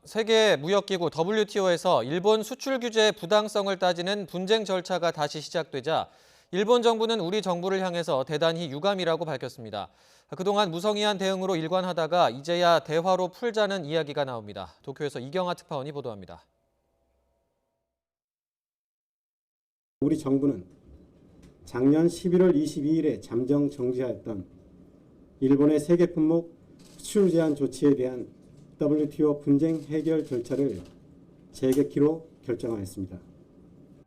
세계 무역기구 WTO에서 일본 수출 규제 부당성을 따지는 분쟁 절차가 다시 시작되자 일본 정부는 우리 정부를 향해서 대단히 유감이라고 밝혔습니다. 그동안 무성의한 대응으로 일관하다가 이제야 대화로 풀자는 이야기가 나옵니다. 도쿄에서 이경아 특파원이 보도합니다. 우리 정부는 작년 11월 22일에 잠정 정지하였던 일본의 세계 품목 수출 제한 조치에 대한 WTO 분쟁 해결 절차를 재개키로 결정하였습니다.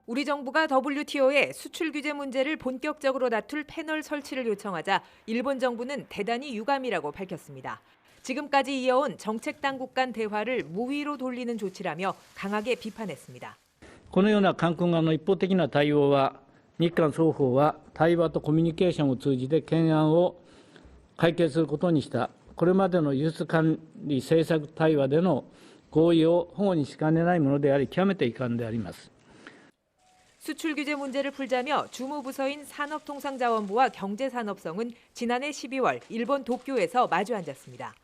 우리 정부가 WTO에 수출 규제 문제를 본격적으로 다툴 패널 설치를 요청하자 일본 정부는 대단히 유감이라고 밝혔습니다. 지금까지 이어온 정책 당국 간 대화를 무위로 돌리는 조치라며 강하게 비판했습니다. このような韓国側の一方的な対応は、日韓双方は対話とコミュニケーションを通じて懸案を解決することにした、これまでの輸出管理政策対話での合意を反故にしかねないものであり、極めて遺憾であります。 수출 규제 문제를 풀자며 주무부서인 산업통상자원부와 경제산업성은 지난해 12월 일본 도쿄에서 마주 앉았습니다.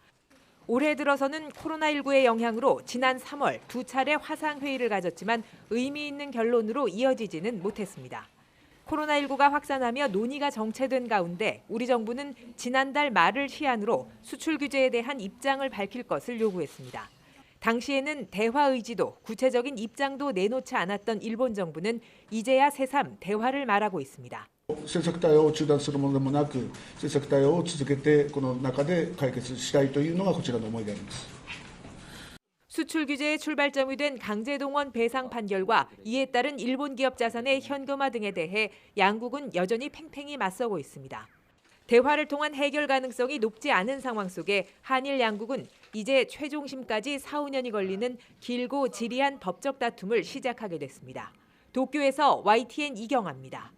올해 들어서는 코로나19의 영향으로 지난 3월 두 차례 화상회의를 가졌지만 의미 있는 결론으로 이어지지는 못했습니다. 코로나19가 확산하며 논의가 정체된 가운데 우리 정부는 지난달 말을 시한으로 수출 규제에 대한 입장을 밝힐 것을 요구했습니다. 당시에는 대화 의지도 구체적인 입장도 내놓지 않았던 일본 정부는 이제야 새삼 대화를 말하고 있습니다. 政策対応を中断するものでもなく、政策対応を続けてこの中で解決したいというのがこちらの思いであります。 수출 규제의 출발점이 된 강제동원 배상 판결과 이에 따른 일본 기업 자산의 현금화 등에 대해 양국은 여전히 팽팽히 맞서고 있습니다. 대화를 통한 해결 가능성이 높지 않은 상황 속에 한일 양국은 이제 최종심까지 4, 5년이 걸리는 길고 지리한 법적 다툼을 시작하게 됐습니다. 도쿄에서 YTN 이경아입니다.